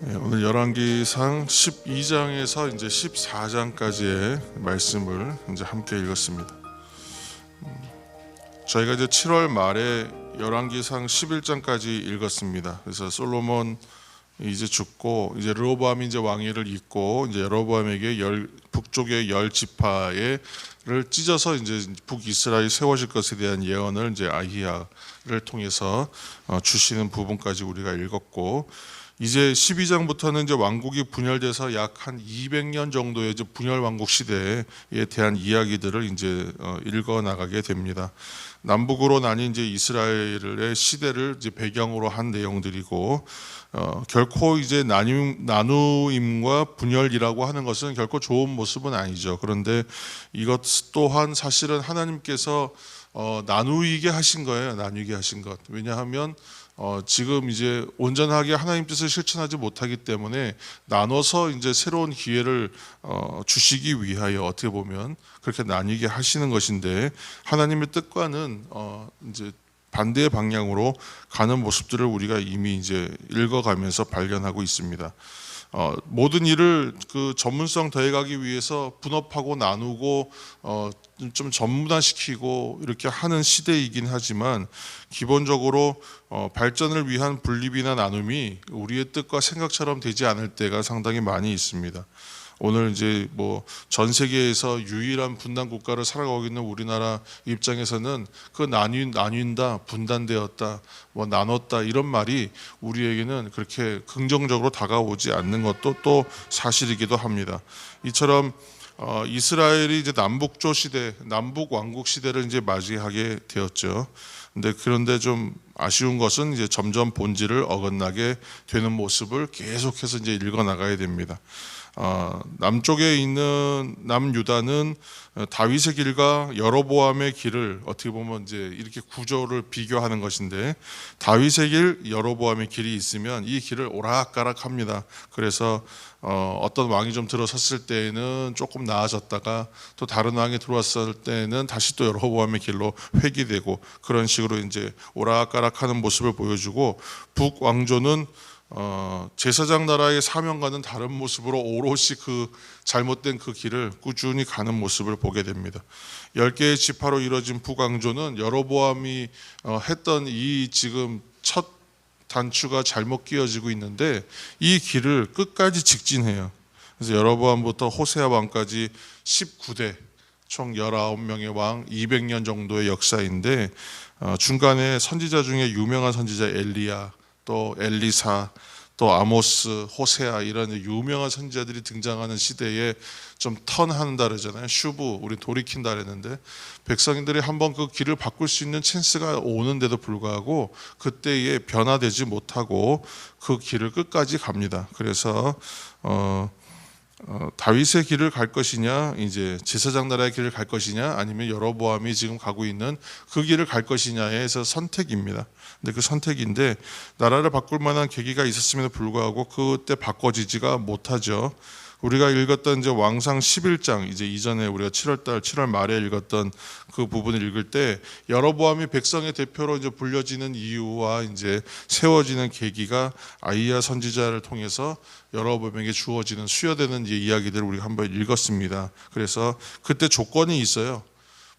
오늘 열왕기상 12장에서 이제 14장까지의 말씀을 이제 함께 읽었습니다. 저희가 이제 7월 말에 열왕기상 11장까지 읽었습니다. 그래서 솔로몬 이제 죽고 이제 르호보암이 이제 왕위를 잇고 이제 여로보암에게 북쪽의 10지파를 찢어서 이제 북이스라엘이 세워질 것에 대한 예언을 이제 아히야를 통해서 주시는 부분까지 우리가 읽었고, 이제 12장부터는 이제 왕국이 분열돼서 약 한 200년 정도의 이제 분열 왕국 시대에 대한 이야기들을 이제 읽어 나가게 됩니다. 남북으로 나뉜 이제 이스라엘의 시대를 이제 배경으로 한 내용들이고, 결코 이제 나누임과 분열이라고 하는 것은 결코 좋은 모습은 아니죠. 그런데 이것 또한 사실은 하나님께서 나누게 하신 거예요. 나누게 하신 것. 왜냐하면 지금 이제 온전하게 하나님 뜻을 실천하지 못하기 때문에 나눠서 이제 새로운 기회를 주시기 위하여 어떻게 보면 그렇게 나뉘게 하시는 것인데, 하나님의 뜻과는 이제 반대의 방향으로 가는 모습들을 우리가 이미 이제 읽어가면서 발견하고 있습니다. 모든 일을 그 전문성 더해가기 위해서 분업하고 나누고 좀 전문화시키고 이렇게 하는 시대이긴 하지만, 기본적으로 발전을 위한 분립이나 나눔이 우리의 뜻과 생각처럼 되지 않을 때가 상당히 많이 있습니다. 오늘 이제 뭐 전 세계에서 유일한 분단 국가를 살아가고 있는 우리나라 입장에서는 그 나뉜다, 분단되었다, 뭐 나눴다 이런 말이 우리에게는 그렇게 긍정적으로 다가오지 않는 것도 또 사실이기도 합니다. 이처럼 이스라엘이 이제 남북조 시대, 남북 왕국 시대를 이제 맞이하게 되었죠. 그런데 좀 아쉬운 것은 이제 점점 본질을 어긋나게 되는 모습을 계속해서 이제 읽어 나가야 됩니다. 남쪽에 있는 남유다는 다윗의 길과 여로보암의 길을 어떻게 보면 이제 이렇게 구조를 비교하는 것인데, 다윗의 길, 여로보암의 길이 있으면 이 길을 오락가락합니다. 그래서 어떤 왕이 좀 들어섰을 때에는 조금 나아졌다가 또 다른 왕이 들어왔을 때는 다시 또 여로보암의 길로 회귀되고, 그런 식으로 이제 오락가락하는 모습을 보여주고, 북왕조는 제사장 나라의 사명과는 다른 모습으로 오롯이 그 잘못된 그 길을 꾸준히 가는 모습을 보게 됩니다. 10개의 지파로 이루어진 북왕조는 여로보암이 했던 이 지금 첫 단추가 잘못 끼어지고 있는데, 이 길을 끝까지 직진해요. 그래서 여로보암부터 호세아 왕까지 19대 총 19명의 왕, 200년 정도의 역사인데, 중간에 선지자 중에 유명한 선지자 엘리야, 또 엘리사, 또 아모스, 호세아 이런 유명한 선지자들이 등장하는 시대에 좀 턴한다 그러잖아요. 슈브, 우리 돌이킨다 그랬는데, 백성들이 한번 그 길을 바꿀 수 있는 찬스가 오는데도 불구하고 그때에 변화되지 못하고 그 길을 끝까지 갑니다. 그래서 다윗의 길을 갈 것이냐, 이제 제사장 나라의 길을 갈 것이냐, 아니면 여로보암이 지금 가고 있는 그 길을 갈 것이냐에서 선택입니다. 근데 그 선택인데, 나라를 바꿀 만한 계기가 있었음에도 불구하고 그때 바꿔지지가 못하죠. 우리가 읽었던 이제 왕상 11장, 이제 이전에 우리가 7월 말에 읽었던 그 부분을 읽을 때, 여로보암이 백성의 대표로 이제 불려지는 이유와 이제 세워지는 계기가 아히야 선지자를 통해서 여로보암에게 주어지는 수여되는 이야기들을 우리가 한번 읽었습니다. 그래서 그때 조건이 있어요.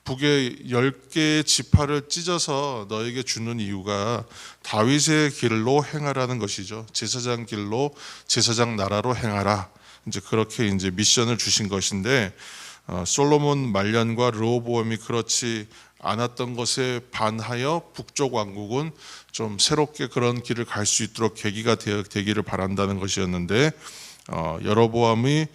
북의 10개의 지파를 찢어서 너에게 주는 이유가 다윗의 길로 행하라는 것이죠. 제사장 길로, 제사장 나라로 행하라. 이제 그렇게 이제 미션을 주신 것인데, 솔로몬 말년과 르호보암이 그렇지 않았던 것에 반하여 북쪽 왕국은 좀 새롭게 그런 길을 갈 수 있도록 계기가 되기를 바란다는 것이었는데, 여로보암이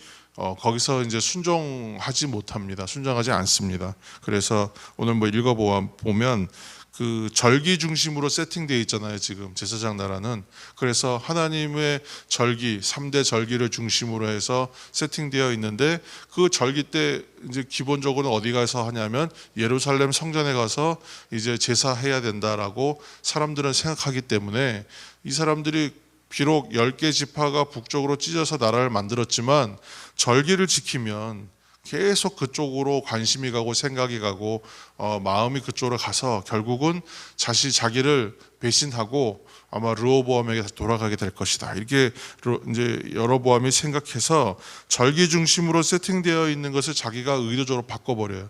거기서 이제 순종하지 못합니다. 순종하지 않습니다. 그래서 오늘 뭐 읽어보면 그 절기 중심으로 세팅되어 있잖아요. 지금 제사장 나라는. 그래서 하나님의 절기, 3대 절기를 중심으로 해서 세팅되어 있는데, 그 절기 때 이제 기본적으로 어디 가서 하냐면 예루살렘 성전에 가서 이제 제사해야 된다라고 사람들은 생각하기 때문에, 이 사람들이 비록 10개 지파가 북쪽으로 찢어서 나라를 만들었지만 절기를 지키면 계속 그쪽으로 관심이 가고 생각이 가고 마음이 그쪽으로 가서 결국은 자기를 배신하고 아마 르호보암에게 돌아가게 될 것이다. 이렇게 이제 여로보암이 생각해서 절기 중심으로 세팅되어 있는 것을 자기가 의도적으로 바꿔버려요.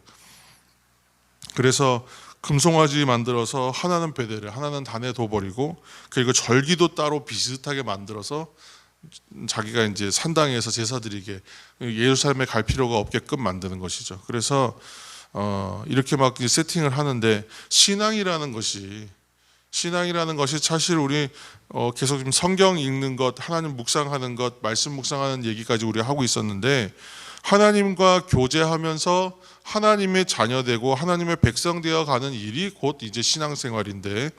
그래서 금송아지 만들어서 하나는 베델을, 하나는 단에 둬버리고, 그리고 절기도 따로 비슷하게 만들어서 자기가 이제 산당에서 제사 드리게 예루살렘에 갈 필요가 없게끔 만드는 것이죠. 그래서 이렇게 막 세팅을 하는데, 신앙이라는 것이 사실 우리 계속 지금 성경 읽는 것, 하나님 묵상하는 것, 말씀 묵상하는 얘기까지 우리 하고 있었는데, 하나님과 교제하면서 하나님의 자녀되고 하나님의 백성 되어 가는 일이 곧 이제 신앙생활인데,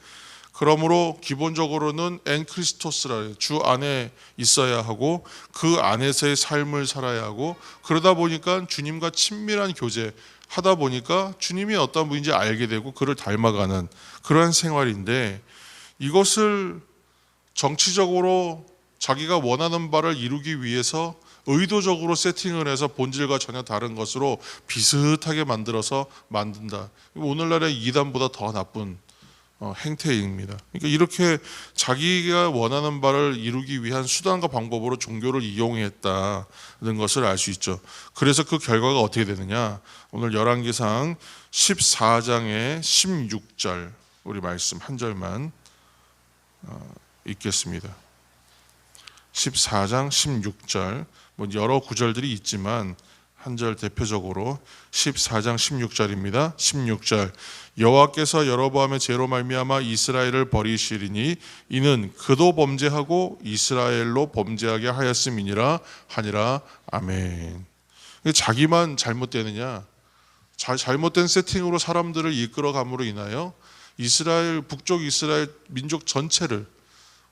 그러므로 기본적으로는 엔크리스토스라, 주 안에 있어야 하고 그 안에서의 삶을 살아야 하고, 그러다 보니까 주님과 친밀한 교제 하다 보니까 주님이 어떤 분인지 알게 되고 그를 닮아가는 그러한 생활인데, 이것을 정치적으로 자기가 원하는 바를 이루기 위해서 의도적으로 세팅을 해서 본질과 전혀 다른 것으로 비슷하게 만들어서 만든다. 오늘날의 이단보다 더 나쁜 행태입니다. 그러니까 이렇게 자기가 원하는 바를 이루기 위한 수단과 방법으로 종교를 이용했다는 것을 알 수 있죠. 그래서 그 결과가 어떻게 되느냐? 오늘 열왕기상 14장의 16절 우리 말씀 한 절만 읽겠습니다. 14장 16절, 뭐 여러 구절들이 있지만 한 절 대표적으로 14장 16절입니다. 16절, 여호와께서 여로보암의 죄로 말미암아 이스라엘을 버리시리니 이는 그도 범죄하고 이스라엘로 범죄하게 하였음이니라 하니라. 아멘. 자기만 잘못되느냐? 잘못된 세팅으로 사람들을 이끌어감으로 인하여 이스라엘, 북쪽 이스라엘 민족 전체를,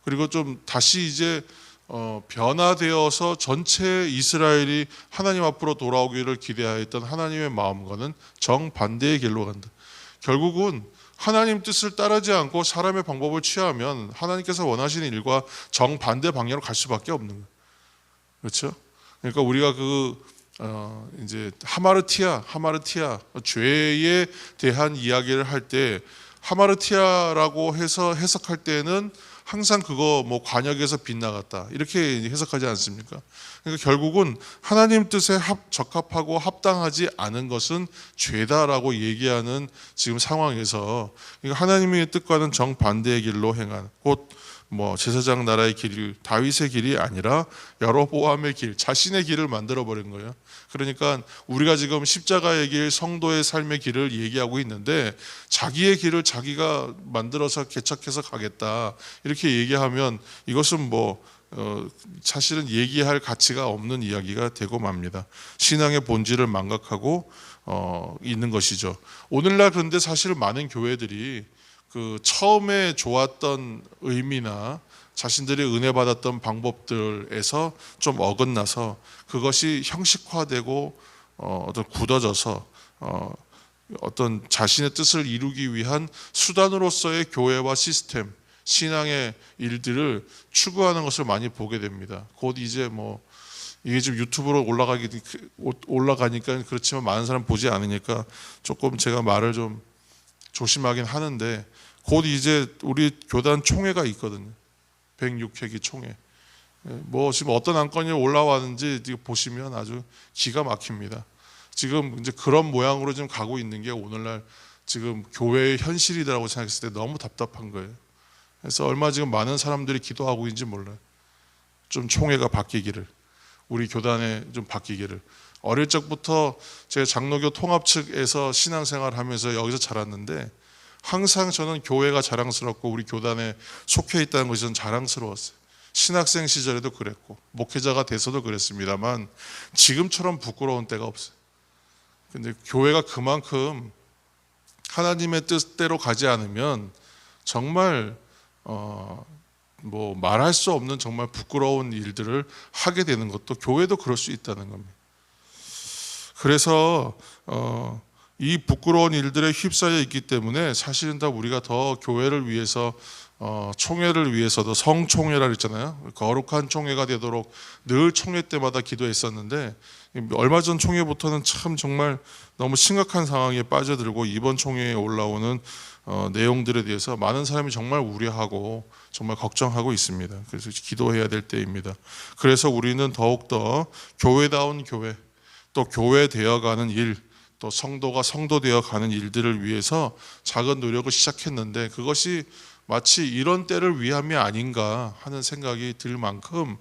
그리고 좀 다시 이제 변화되어서 전체 이스라엘이 하나님 앞으로 돌아오기를 기대하였던 하나님의 마음과는 정반대의 길로 간다. 결국은 하나님 뜻을 따르지 않고 사람의 방법을 취하면 하나님께서 원하시는 일과 정반대 방향으로 갈 수밖에 없는 거예요. 그렇죠? 그러니까 우리가 이제 하마르티아 죄에 대한 이야기를 할 때, 하마르티아라고 해서 해석할 때는 항상 그거 뭐 관역에서 빗나갔다 이렇게 해석하지 않습니까? 그러니까 결국은 하나님 뜻에 적합하고 합당하지 않은 것은 죄다라고 얘기하는 지금 상황에서, 그러니까 하나님의 뜻과는 정반대의 길로 행한, 곧 뭐 제사장 나라의 길, 다윗의 길이 아니라 여로보암의 길, 자신의 길을 만들어 버린 거예요. 그러니까 우리가 지금 십자가의 길, 성도의 삶의 길을 얘기하고 있는데, 자기의 길을 자기가 만들어서 개척해서 가겠다 이렇게 얘기하면 이것은 사실은 얘기할 가치가 없는 이야기가 되고 맙니다. 신앙의 본질을 망각하고 있는 것이죠. 오늘날 그런데 사실 많은 교회들이 처음에 좋았던 의미나 자신들이 은혜 받았던 방법들에서 좀 어긋나서 그것이 형식화되고 굳어져서 어떤 자신의 뜻을 이루기 위한 수단으로서의 교회와 시스템, 신앙의 일들을 추구하는 것을 많이 보게 됩니다. 곧 이제 이게 지금 유튜브로 올라가니까 그렇지만 많은 사람 보지 않으니까 조금 제가 말을 좀 조심하긴 하는데, 곧 이제 우리 교단 총회가 있거든요. 106회기 총회. 지금 어떤 안건이 올라왔는지 보시면 아주 기가 막힙니다. 지금 이제 그런 모양으로 지금 가고 있는 게 오늘날 지금 교회의 현실이라고 생각했을 때 너무 답답한 거예요. 그래서 얼마 지금 많은 사람들이 기도하고 있는지 몰라요. 좀 총회가 바뀌기를, 우리 교단에 좀 바뀌기를. 어릴 적부터 제가 장로교 통합 측에서 신앙생활 하면서 여기서 자랐는데, 항상 저는 교회가 자랑스럽고 우리 교단에 속해 있다는 것이 저는 자랑스러웠어요. 신학생 시절에도 그랬고 목회자가 돼서도 그랬습니다만 지금처럼 부끄러운 때가 없어요. 근데 교회가 그만큼 하나님의 뜻대로 가지 않으면 정말 말할 수 없는 정말 부끄러운 일들을 하게 되는 것도, 교회도 그럴 수 있다는 겁니다. 그래서 이 부끄러운 일들에 휩싸여 있기 때문에 사실은 다 우리가 더 교회를 위해서 총회를 위해서도 성총회라 그랬잖아요. 거룩한 총회가 되도록 늘 총회 때마다 기도했었는데 얼마 전 총회부터는 참 정말 너무 심각한 상황에 빠져들고 이번 총회에 올라오는 내용들에 대해서 많은 사람이 정말 우려하고 정말 걱정하고 있습니다. 그래서 기도해야 될 때입니다. 그래서 우리는 더욱더 교회다운 교회, 또 교회 되어가는 일, 또 성도가 성도되어 가는 일들을 위해서 작은 노력을 시작했는데 그것이 마치 이런 때를 위함이 아닌가 하는 생각이 들 만큼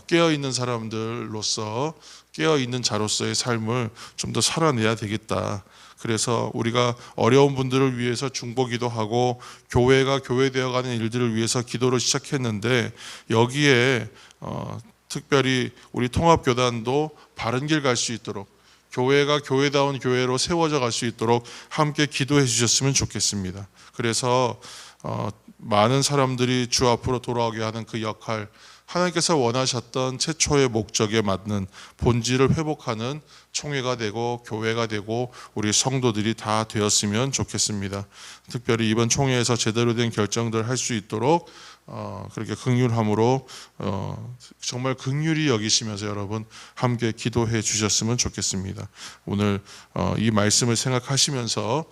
깨어있는 사람들로서 깨어있는 자로서의 삶을 좀 더 살아내야 되겠다. 그래서 우리가 어려운 분들을 위해서 중보기도 하고 교회가 교회되어 가는 일들을 위해서 기도를 시작했는데 여기에 특별히 우리 통합교단도 바른 길 갈 수 있도록 교회가 교회다운 교회로 세워져 갈 수 있도록 함께 기도해 주셨으면 좋겠습니다. 그래서 많은 사람들이 주 앞으로 돌아오게 하는 그 역할, 하나님께서 원하셨던 최초의 목적에 맞는 본질을 회복하는 총회가 되고 교회가 되고 우리 성도들이 다 되었으면 좋겠습니다. 특별히 이번 총회에서 제대로 된 결정들을 할 수 있도록 그렇게 긍휼함으로 정말 긍휼히 여기시면서 여러분 함께 기도해 주셨으면 좋겠습니다. 오늘 이 말씀을 생각하시면서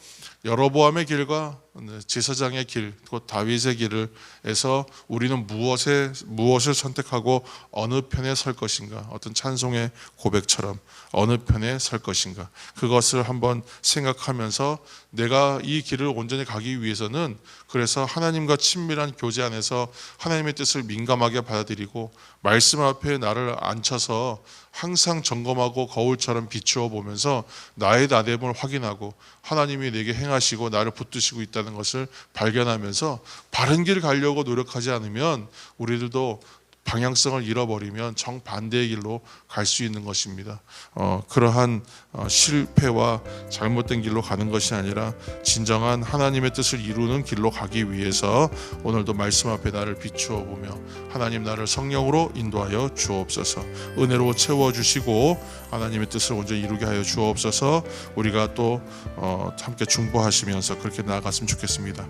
여로보암의 길과 제사장의 길, 곧 다윗의 길에서 우리는 무엇을 선택하고 어느 편에 설 것인가? 어떤 찬송의 고백처럼 어느 편에 설 것인가? 그것을 한번 생각하면서 내가 이 길을 온전히 가기 위해서는 그래서 하나님과 친밀한 교제 안에서 하나님의 뜻을 민감하게 받아들이고 말씀 앞에 나를 앉혀서 항상 점검하고 거울처럼 비추어 보면서 나의 나됨을 확인하고 하나님이 내게 행하시고 나를 붙드시고 있다는 것을 발견하면서 바른 길 가려고 노력하지 않으면 우리들도 방향성을 잃어버리면 정반대의 길로 갈 수 있는 것입니다. 그러한 실패와 잘못된 길로 가는 것이 아니라 진정한 하나님의 뜻을 이루는 길로 가기 위해서 오늘도 말씀 앞에 나를 비추어 보며 하나님 나를 성령으로 인도하여 주옵소서. 은혜로 채워주시고 하나님의 뜻을 온전히 이루게 하여 주옵소서. 우리가 또 함께 중보하시면서 그렇게 나아갔으면 좋겠습니다.